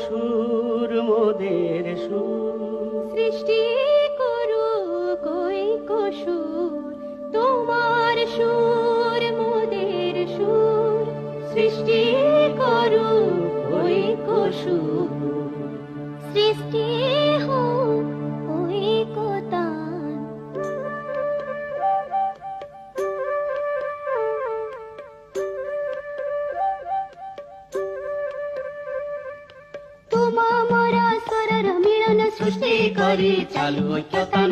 সুর মোদের সুর, সৃষ্টি করুক ঐক্য সুর, তোমার সুর মোদের সুর, সৃষ্টি করুক ঐক্য সুর, সৃষ্টি হোক ঐকতান। তোমা মোরা स्वरर मिलन सृष्टि करी चालू ঐক্যতান।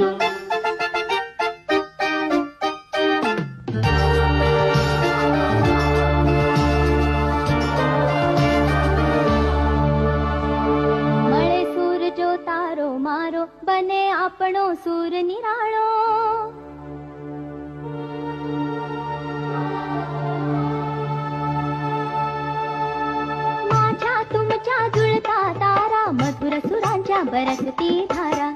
મળે સૂર જો તારો મારો, બને આપણો સૂર નિરાળો. माझ्या तुमच्या जुळता तारा, मधुर सुरांच्या बरसती धारा.